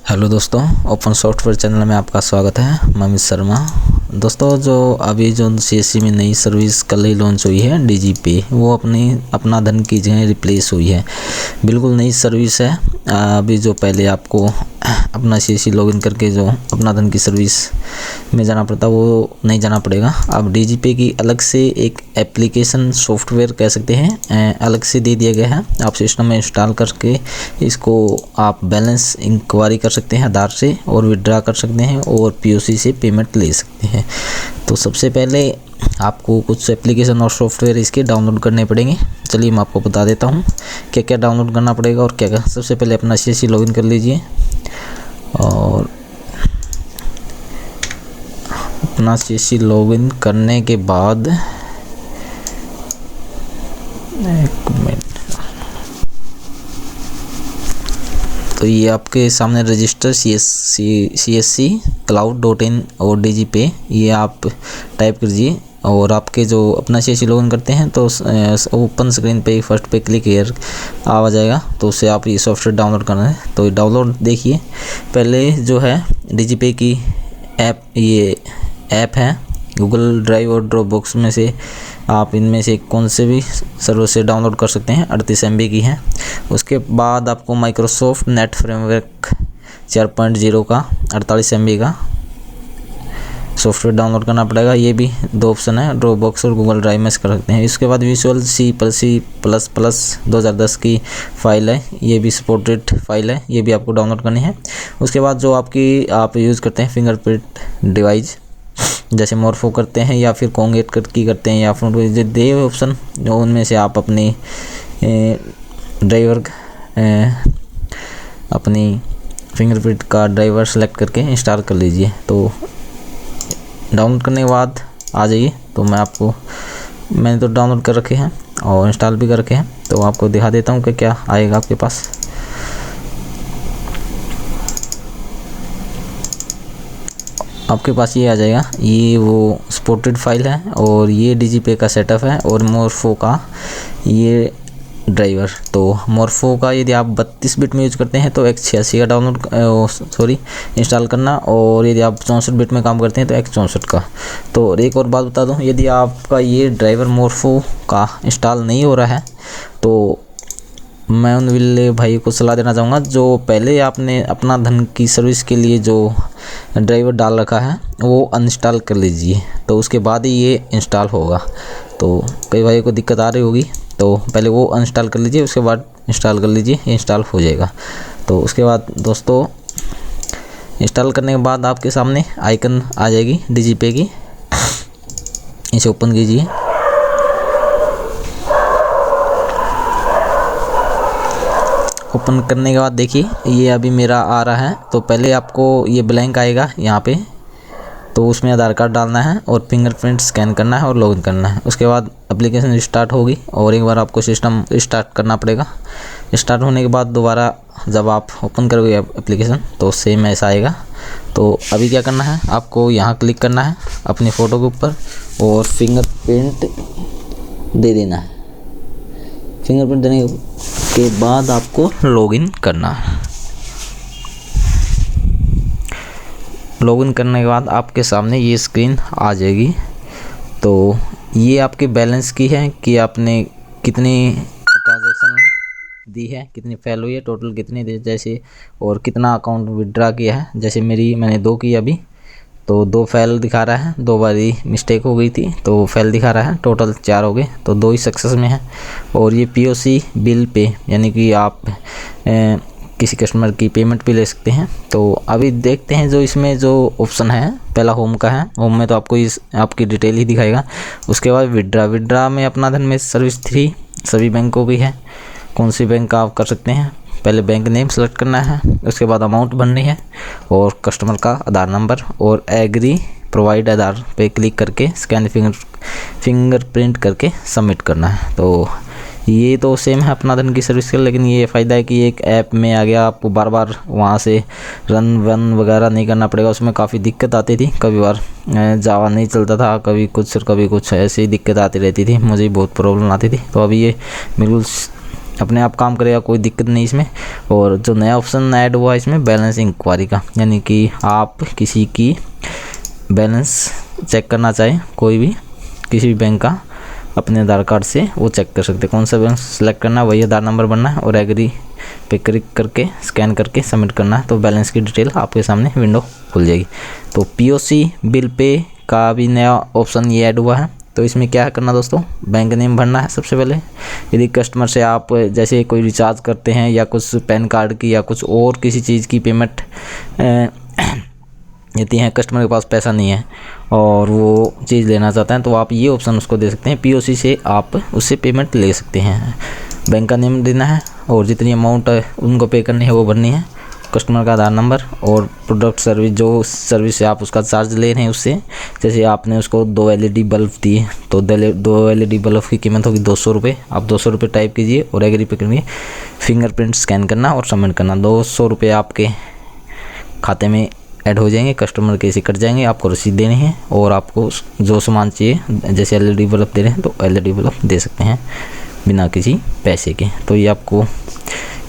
Hello दोस्तों, open software channel में आपका स्वागत है। मैं अमित शर्मा। दोस्तों, जो अभी जो सीएससी में नई सर्विस कल ही लॉन्च हुई है डीजीपे, वो अपना धन की जगह रिप्लेस हुई है। बिल्कुल नई सर्विस है। अभी जो पहले आपको अपना सीएससी लॉगिन करके जो अपना धन की सर्विस में जाना पड़ता, वो नहीं जाना पड़ेगा। अब डीजीपे की अलग से एक एप्लीकेशन सॉफ्टवेयर कह सकते हैं अलग से दे दिया गया है। आप सिस्टम में इंस्टॉल करके इसको आप बैलेंस इंक्वायरी कर सकते हैं आधार से, और विड्रा कर सकते हैं, और पीओसी से पेमेंट ले सकते हैं। तो सबसे पहले आपको कुछ एप्लीकेशन और सॉफ्टवेयर इसके डाउनलोड करने पड़ेंगे। चलिए मैं आपको बता देता हूँ क्या क्या डाउनलोड करना पड़ेगा और क्या क्या। सबसे पहले अपना सीएससी लॉगिन कर लीजिए, और अपना सीएससी लॉगिन करने के बाद एक मिनट, तो ये आपके सामने रजिस्टर CSC cloud.in और डीजीपे, ये आप टाइप कीजिए। और आपके जो अपना सीएससी लॉगिन करते हैं तो ओपन स्क्रीन पे फर्स्ट पे क्लिक हियर आ जाएगा, तो उससे आप ये सॉफ्टवेयर डाउनलोड करना है। तो डाउनलोड देखिए, पहले जो है डीजीपे की ये ऐप है गूगल ड्राइव और ड्रॉपबॉक्स में से आप इनमें से कौन से भी सर्वर से डाउनलोड कर सकते हैं। 38 MB की है। उसके बाद आपको माइक्रोसॉफ्ट नेट फ्रेमवर्क 4.0 का 48 MB का सॉफ्टवेयर डाउनलोड करना पड़ेगा। ये भी दो ऑप्शन है, ड्रॉपबॉक्स और गूगल ड्राइव में कर सकते हैं। इसके बाद विजुअल C++ 2010 की फ़ाइल है, ये भी सपोर्टेड फाइल है, ये भी आपको डाउनलोड करनी है। उसके बाद जो आप यूज़ करते हैं फिंगरप्रिंट डिवाइस, जैसे मोरफो करते हैं या फिर कोंगेट की करते हैं, या फिर जो दे ऑप्शन जो उनमें से आप अपनी ड्राइवर अपनी फिंगरप्रिंट का ड्राइवर सेलेक्ट करके इंस्टॉल कर लीजिए। तो डाउनलोड करने के बाद आ जाइए। तो मैंने तो डाउनलोड कर रखे हैं और इंस्टॉल भी कर रखे हैं, तो आपको दिखा देता हूँ कि क्या आएगा आपके पास। आपके पास ये आ जाएगा, ये वो सपोर्टेड फाइल है, और ये डीजीपे का सेटअप है, और मोरफो का ये ड्राइवर। तो मोरफो का यदि आप 32 बिट में यूज़ करते हैं तो 186 का डाउनलोड इंस्टॉल करना, और यदि आप 64 बिट में काम करते हैं तो 164 का। तो एक और बात बता दूं, यदि आपका ये ड्राइवर मोरफो का इंस्टॉल नहीं हो रहा है तो मैं उन विले भाई को सलाह देना चाहूँगा जो पहले आपने अपना धन की सर्विस के लिए जो ड्राइवर डाल रखा है वो अनइंस्टॉल कर लीजिए, तो उसके बाद ही ये इंस्टॉल होगा। तो कई भाई को दिक्कत आ रही होगी, तो पहले वो अनइंस्टॉल कर लीजिए, उसके बाद इंस्टॉल कर लीजिए, इंस्टॉल हो जाएगा। तो उसके बाद दोस्तों, इंस्टॉल करने के बाद आपके सामने आइकन आ जाएगी डीजीपे की, इसे ओपन कीजिए। ओपन करने के बाद देखिए ये अभी मेरा आ रहा है। तो पहले आपको ये ब्लैंक आएगा यहाँ पे, तो उसमें आधार कार्ड डालना है और फिंगरप्रिंट स्कैन करना है और लॉगिन करना है। उसके बाद एप्लीकेशन स्टार्ट होगी, और एक बार आपको सिस्टम स्टार्ट करना पड़ेगा। स्टार्ट होने के बाद दोबारा जब आप ओपन करोगे एप्लीकेशन तो सेम ऐसा आएगा। तो अभी क्या करना है, आपको यहाँ क्लिक करना है अपनी फ़ोटो के ऊपर, और फिंगरप्रिंट दे देना है। फिंगरप्रिंट देने के बाद आपको लॉगिन करना है। लॉगिन करने के बाद आपके सामने ये स्क्रीन आ जाएगी। तो ये आपके बैलेंस की है कि आपने कितनी ट्रांजैक्शन दी है, कितनी फेल हुई है, टोटल कितनी दी जैसे, और कितना अकाउंट विड्रा किया है। जैसे मैंने 2 की अभी, तो 2 फेल दिखा रहा है, 2 बारी मिस्टेक हो गई थी तो फेल दिखा रहा है। टोटल 4 हो गए, तो 2 ही सक्सेस में है। और ये पीओसी बिल पे, यानी कि आप किसी कस्टमर की पेमेंट भी ले सकते हैं। तो अभी देखते हैं जो इसमें जो ऑप्शन है, पहला होम का है। होम में तो आपको आपकी डिटेल ही दिखाएगा। उसके बाद विड्रा में अपना धन में सर्विस 3 सभी बैंकों की है। कौन सी बैंक का आप कर सकते हैं, पहले बैंक नेम सेलेक्ट करना है, उसके बाद अमाउंट भरनी है, और कस्टमर का आधार नंबर, और एग्री प्रोवाइड आधार पे क्लिक करके स्कैन फिंगरप्रिंट करके सबमिट करना है। तो ये तो सेम है अपना धन की सर्विस का, लेकिन ये फ़ायदा है कि एक ऐप में आ गया, आपको बार बार वहाँ से रन वन वगैरह नहीं करना पड़ेगा। उसमें काफ़ी दिक्कत आती थी, कभी बार जावा नहीं चलता था, कभी कुछ ऐसी ही दिक्कत आती रहती थी, मुझे बहुत प्रॉब्लम आती थी। तो अभी ये बिल्कुल अपने आप काम करेगा, कोई दिक्कत नहीं इसमें। और जो नया ऑप्शन ऐड हुआ है इसमें बैलेंस इंक्वायरी का, यानी कि आप किसी की बैलेंस चेक करना चाहें, कोई भी किसी भी बैंक का, अपने आधार कार्ड से वो चेक कर सकते हैं। कौन सा बैंक सेलेक्ट करना है, वही आधार नंबर भरना है और एग्री पे क्लिक करके स्कैन करके सबमिट करना है, तो बैलेंस की डिटेल आपके सामने विंडो खुल जाएगी। तो पीओसी बिल पे का भी नया ऑप्शन ये ऐड हुआ है। तो इसमें क्या है करना दोस्तों, बैंक नेम भरना है सबसे पहले। यदि कस्टमर से आप जैसे कोई रिचार्ज करते हैं या कुछ पैन कार्ड की या कुछ और किसी चीज़ की पेमेंट देती हैं, कस्टमर के पास पैसा नहीं है और वो चीज़ लेना चाहते हैं, तो आप ये ऑप्शन उसको दे सकते हैं। पीओसी से आप उससे पेमेंट ले सकते हैं। बैंक का नेम देना है और जितनी अमाउंट उनको पे करनी है वो भरनी है, कस्टमर का आधार नंबर और प्रोडक्ट सर्विस, जो सर्विस से आप उसका चार्ज ले रहे हैं उससे। जैसे आपने उसको 2 LED बल्ब दिए तो 2 LED बल्ब की कीमत होगी 200 रुपये। आप 200 रुपये टाइप कीजिए और एग्री पे करिए, फिंगरप्रिंट स्कैन करना और सबमिट करना। 200 रुपये आपके खाते में ऐड हो जाएंगे, कस्टमर के से कट जाएंगे, आपको रसीद देनी है और आपको जो सामान चाहिए, जैसे LED बल्ब दे रहे हैं तो LED बल्ब दे सकते हैं बिना किसी पैसे के। तो ये आपको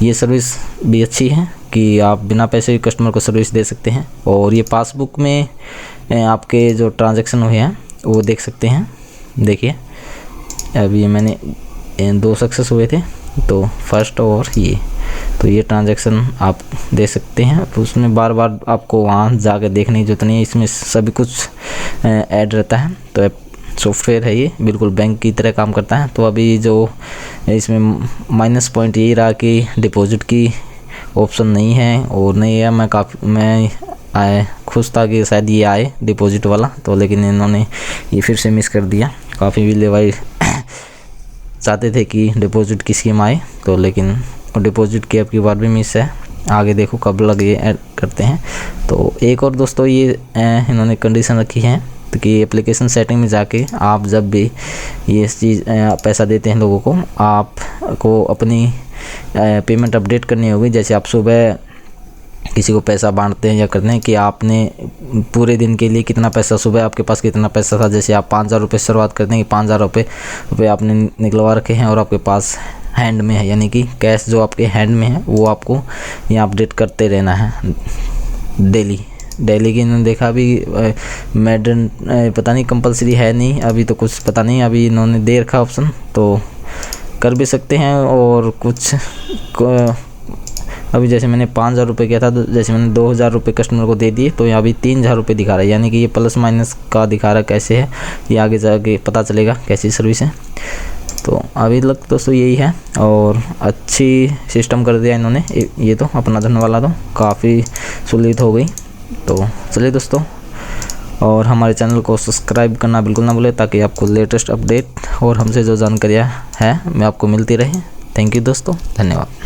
ये सर्विस भी अच्छी है कि आप बिना पैसे के कस्टमर को सर्विस दे सकते हैं। और ये पासबुक में आपके जो ट्रांजैक्शन हुए हैं वो देख सकते हैं। देखिए अभी मैंने 2 सक्सेस हुए थे, तो फर्स्ट और ये ट्रांजैक्शन आप दे सकते हैं। तो उसमें बार बार आपको वहाँ जाकर देखने की जरूरत नहीं है, इसमें सभी कुछ ऐड रहता है। तो सॉफ्टवेयर है ये, बिल्कुल बैंक की तरह काम करता है। तो अभी जो इसमें माइनस पॉइंट यही रहा कि डिपॉजिट की ऑप्शन नहीं है और नहीं है। मैं खुश था कि शायद ये आए डिपॉजिट वाला, तो लेकिन इन्होंने ये फिर से मिस कर दिया। काफ़ी भी लेवाई चाहते थे कि डिपॉजिट की स्कीम आए, तो लेकिन डिपॉजिट की अब की बार भी मिस है। आगे देखो कब लग ये ऐड करते हैं। तो एक और दोस्तों ये इन्होंने कंडीशन रखी है कि एप्लीकेशन सेटिंग में जाके आप जब भी ये चीज़ पैसा देते हैं लोगों को, आपको अपनी पेमेंट अपडेट करनी होगी। जैसे आप सुबह किसी को पैसा बांटते हैं या करते हैं कि आपने पूरे दिन के लिए कितना पैसा, सुबह आपके पास कितना पैसा था, जैसे आप 5000 रुपये शुरुआत करते हैं कि 5000 रुपये आपने निकलवा रखे हैं और आपके पास हैंड में है, यानी कि कैश जो आपके हैंड में है वो आपको यहाँ अपडेट करते रहना है डेली की। इन्होंने देखा अभी मैडन पता नहीं कंपलसरी है नहीं, अभी तो कुछ पता नहीं, अभी इन्होंने दे रखा ऑप्शन, तो कर भी सकते हैं। और कुछ अभी जैसे मैंने 5000 रुपये किया था, तो जैसे मैंने 2000 रुपये कस्टमर को दे दिए, तो यहाँ अभी 3000 रुपये दिखा रहा है, यानी कि ये प्लस माइनस का दिखा रहा है। कैसे है ये आगे जाके पता चलेगा कैसी सर्विस है। तो अभी तक दोस्तों यही है और अच्छी सिस्टम कर दिया इन्होंने। ये तो अपना धन वाला तो काफ़ी सुलझ हो गई। तो चलिए दोस्तों, और हमारे चैनल को सब्सक्राइब करना बिल्कुल ना भूलें, ताकि आपको लेटेस्ट अपडेट और हमसे जो जानकारियाँ हैं मैं आपको मिलती रहे। थैंक यू दोस्तों, धन्यवाद।